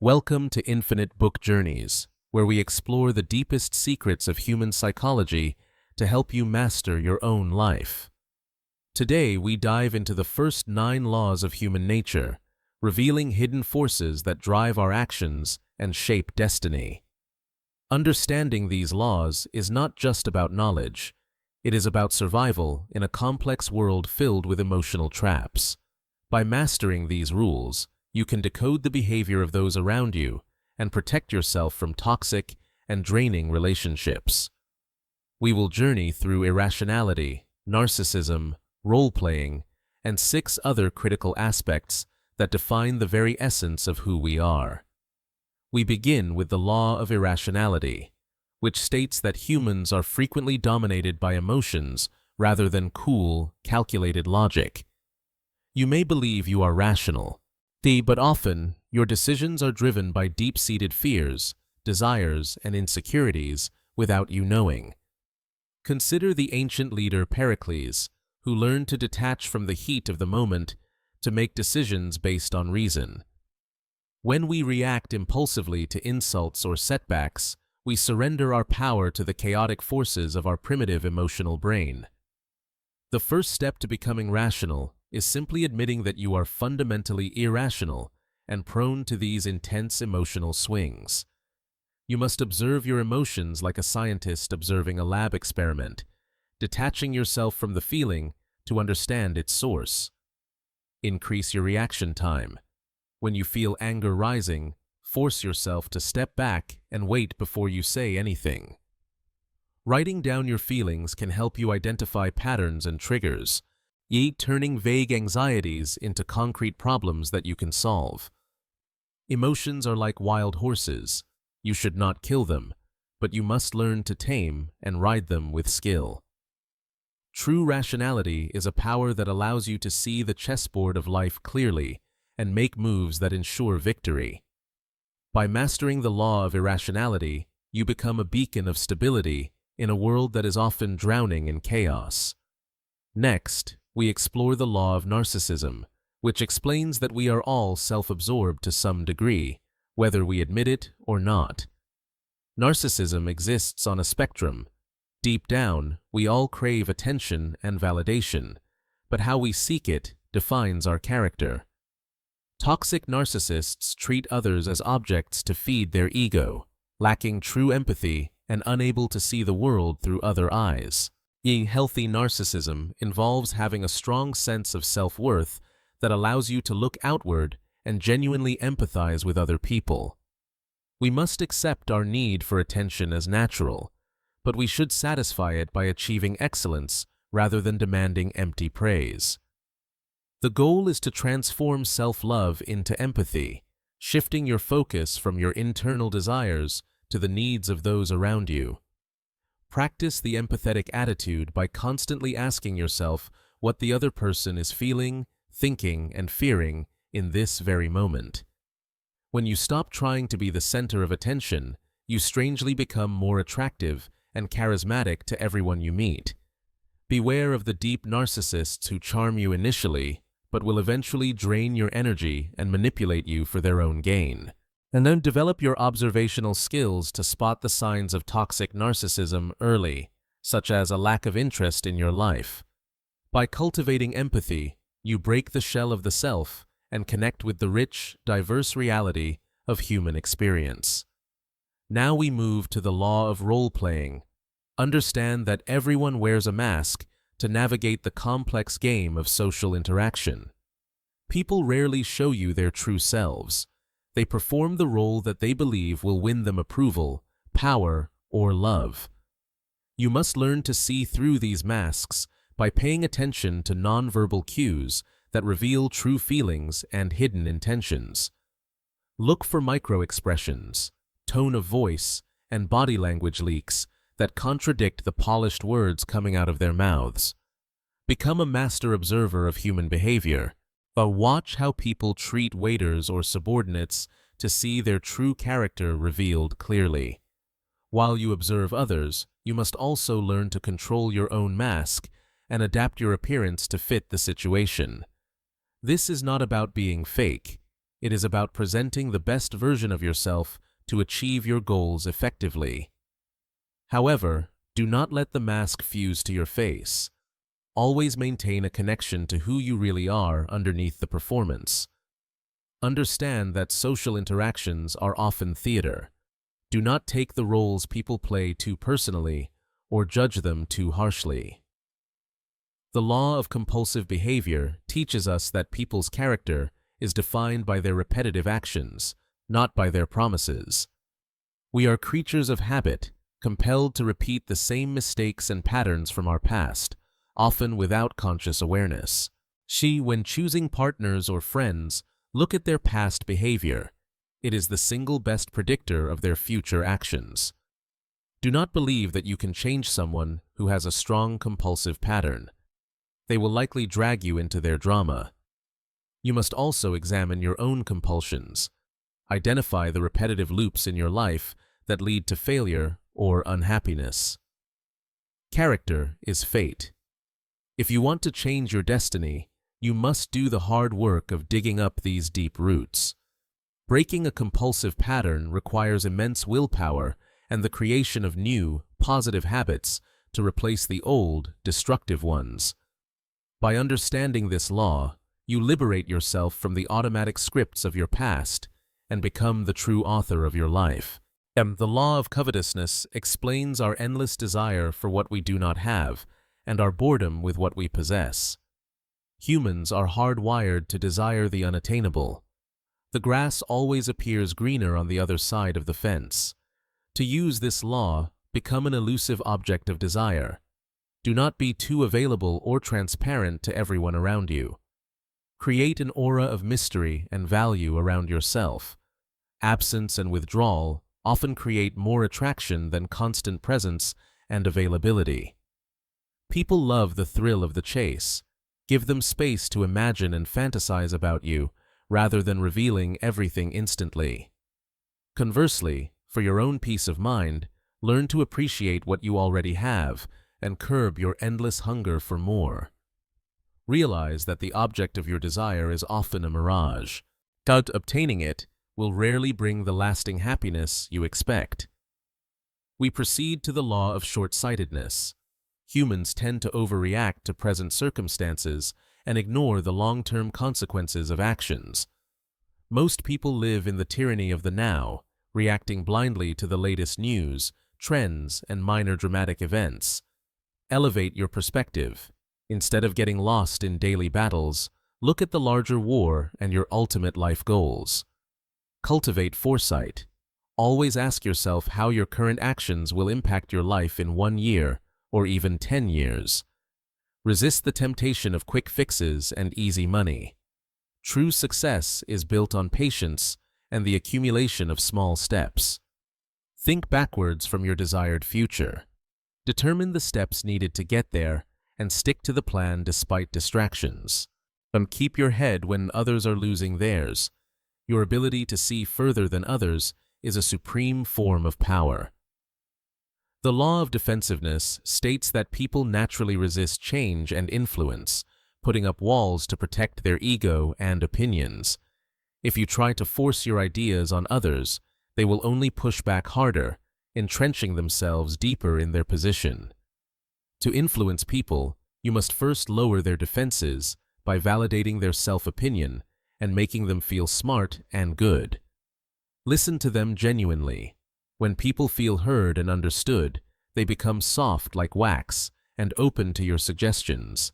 Welcome to Infinite Book Journeys, where we explore the deepest secrets of human psychology to help you master your own life. Today, we dive into the first 9 laws of human nature, revealing hidden forces that drive our actions and shape destiny. Understanding these laws is not just about knowledge. It is about survival in a complex world filled with emotional traps. By mastering these rules, you can decode the behavior of those around you and protect yourself from toxic and draining relationships. We will journey through irrationality, narcissism, role-playing, and 6 other critical aspects that define the very essence of who we are. We begin with the law of irrationality, which states that humans are frequently dominated by emotions rather than cool, calculated logic. You may believe you are rational, but often your decisions are driven by deep-seated fears, desires, and insecurities without you knowing. Consider the ancient leader Pericles, who learned to detach from the heat of the moment to make decisions based on reason. When we react impulsively to insults or setbacks, we surrender our power to the chaotic forces of our primitive emotional brain. The first step to becoming rational is simply admitting that you are fundamentally irrational and prone to these intense emotional swings. You must observe your emotions like a scientist observing a lab experiment, detaching yourself from the feeling to understand its source. Increase your reaction time. When you feel anger rising, force yourself to step back and wait before you say anything. Writing down your feelings can help you identify patterns and triggers, turning vague anxieties into concrete problems that you can solve. Emotions are like wild horses. You should not kill them, but you must learn to tame and ride them with skill. True rationality is a power that allows you to see the chessboard of life clearly and make moves that ensure victory. By mastering the law of irrationality, you become a beacon of stability in a world that is often drowning in chaos. Next, we explore the law of narcissism, which explains that we are all self-absorbed to some degree, whether we admit it or not. Narcissism exists on a spectrum. Deep down, we all crave attention and validation, but how we seek it defines our character. Toxic narcissists treat others as objects to feed their ego, lacking true empathy and unable to see the world through other eyes. Healthy narcissism involves having a strong sense of self-worth that allows you to look outward and genuinely empathize with other people. We must accept our need for attention as natural, but we should satisfy it by achieving excellence rather than demanding empty praise. The goal is to transform self-love into empathy, shifting your focus from your internal desires to the needs of those around you. Practice the empathetic attitude by constantly asking yourself what the other person is feeling, thinking, and fearing in this very moment. When you stop trying to be the center of attention, you strangely become more attractive and charismatic to everyone you meet. Beware of the deep narcissists who charm you initially, but will eventually drain your energy and manipulate you for their own gain. And then develop your observational skills to spot the signs of toxic narcissism early, such as a lack of interest in your life. By cultivating empathy, you break the shell of the self and connect with the rich, diverse reality of human experience. Now we move to the law of role-playing. Understand that everyone wears a mask to navigate the complex game of social interaction. People rarely show you their true selves. They perform the role that they believe will win them approval, power, or love. You must learn to see through these masks by paying attention to nonverbal cues that reveal true feelings and hidden intentions. Look for micro-expressions, tone of voice, and body language leaks that contradict the polished words coming out of their mouths. Become a master observer of human behavior. Watch how people treat waiters or subordinates to see their true character revealed clearly. While you observe others, you must also learn to control your own mask and adapt your appearance to fit the situation. This is not about being fake. It is about presenting the best version of yourself to achieve your goals effectively. However, do not let the mask fuse to your face. Always maintain a connection to who you really are underneath the performance. Understand that social interactions are often theater. Do not take the roles people play too personally or judge them too harshly. The law of compulsive behavior teaches us that people's character is defined by their repetitive actions, not by their promises. We are creatures of habit, compelled to repeat the same mistakes and patterns from our past, often without conscious awareness. When choosing partners or friends, look at their past behavior. It is the single best predictor of their future actions. Do not believe that you can change someone who has a strong compulsive pattern. They will likely drag you into their drama. You must also examine your own compulsions. Identify the repetitive loops in your life that lead to failure or unhappiness. Character is fate. If you want to change your destiny, you must do the hard work of digging up these deep roots. Breaking a compulsive pattern requires immense willpower and the creation of new, positive habits to replace the old, destructive ones. By understanding this law, you liberate yourself from the automatic scripts of your past and become the true author of your life. The law of covetousness explains our endless desire for what we do not have and our boredom with what we possess. Humans are hardwired to desire the unattainable. The grass always appears greener on the other side of the fence. To use this law, become an elusive object of desire. Do not be too available or transparent to everyone around you. Create an aura of mystery and value around yourself. Absence and withdrawal often create more attraction than constant presence and availability. People love the thrill of the chase. Give them space to imagine and fantasize about you, rather than revealing everything instantly. Conversely, for your own peace of mind, learn to appreciate what you already have and curb your endless hunger for more. Realize that the object of your desire is often a mirage. Obtaining it will rarely bring the lasting happiness you expect. We proceed to the law of short-sightedness. Humans tend to overreact to present circumstances and ignore the long-term consequences of actions. Most people live in the tyranny of the now, reacting blindly to the latest news, trends, and minor dramatic events. Elevate your perspective. Instead of getting lost in daily battles, look at the larger war and your ultimate life goals. Cultivate foresight. Always ask yourself how your current actions will impact your life in 1 year or even 10 years. Resist the temptation of quick fixes and easy money. True success is built on patience and the accumulation of small steps. Think backwards from your desired future. Determine the steps needed to get there and stick to the plan despite distractions. Keep your head when others are losing theirs. Your ability to see further than others is a supreme form of power. The law of defensiveness states that people naturally resist change and influence, putting up walls to protect their ego and opinions. If you try to force your ideas on others, they will only push back harder, entrenching themselves deeper in their position. To influence people, you must first lower their defenses by validating their self-opinion and making them feel smart and good. Listen to them genuinely. When people feel heard and understood, they become soft like wax and open to your suggestions.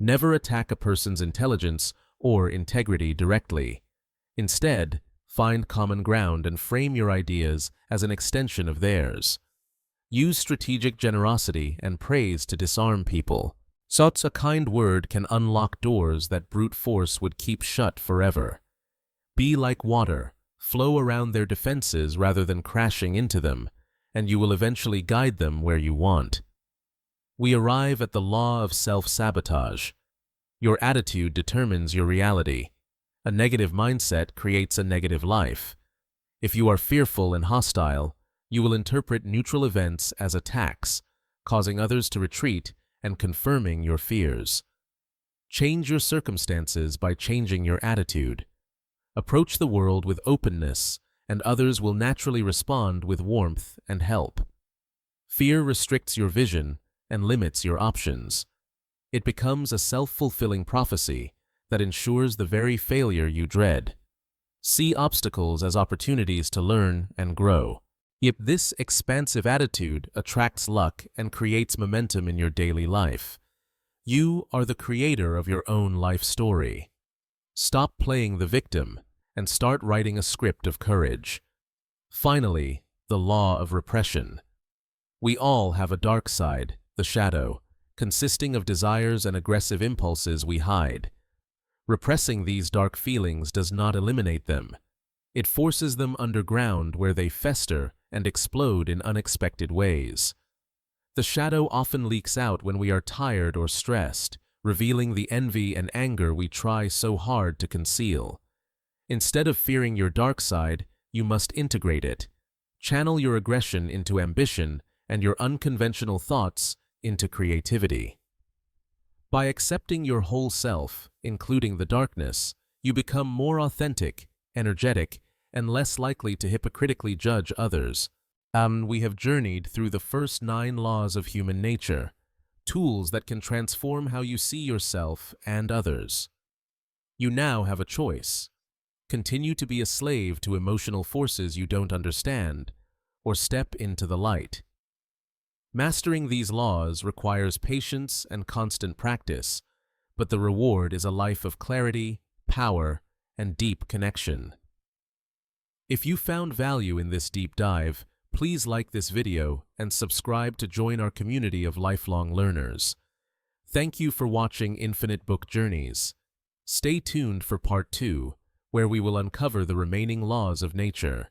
Never attack a person's intelligence or integrity directly. Instead, find common ground and frame your ideas as an extension of theirs. Use strategic generosity and praise to disarm people. Such a kind word can unlock doors that brute force would keep shut forever. Be like water. Flow around their defenses rather than crashing into them, and you will eventually guide them where you want. We arrive at the law of self-sabotage. Your attitude determines your reality. A negative mindset creates a negative life. If you are fearful and hostile, you will interpret neutral events as attacks, causing others to retreat and confirming your fears. Change your circumstances by changing your attitude. Approach the world with openness, and others will naturally respond with warmth and help. Fear restricts your vision and limits your options. It becomes a self-fulfilling prophecy that ensures the very failure you dread. See obstacles as opportunities to learn and grow. Yet this expansive attitude attracts luck and creates momentum in your daily life. You are the creator of your own life story. Stop playing the victim and start writing a script of courage. Finally, the law of repression. We all have a dark side, the shadow, consisting of desires and aggressive impulses we hide. Repressing these dark feelings does not eliminate them. It forces them underground where they fester and explode in unexpected ways. The shadow often leaks out when we are tired or stressed, revealing the envy and anger we try so hard to conceal. Instead of fearing your dark side, you must integrate it. Channel your aggression into ambition and your unconventional thoughts into creativity. By accepting your whole self, including the darkness, you become more authentic, energetic, and less likely to hypocritically judge others. We have journeyed through the first 9 laws of human nature, tools that can transform how you see yourself and others. You now have a choice. Continue to be a slave to emotional forces you don't understand, or step into the light. Mastering these laws requires patience and constant practice, but the reward is a life of clarity, power, and deep connection. If you found value in this deep dive, please like this video and subscribe to join our community of lifelong learners. Thank you for watching Infinite Book Journeys. Stay tuned for Part 2, where we will uncover the remaining laws of nature.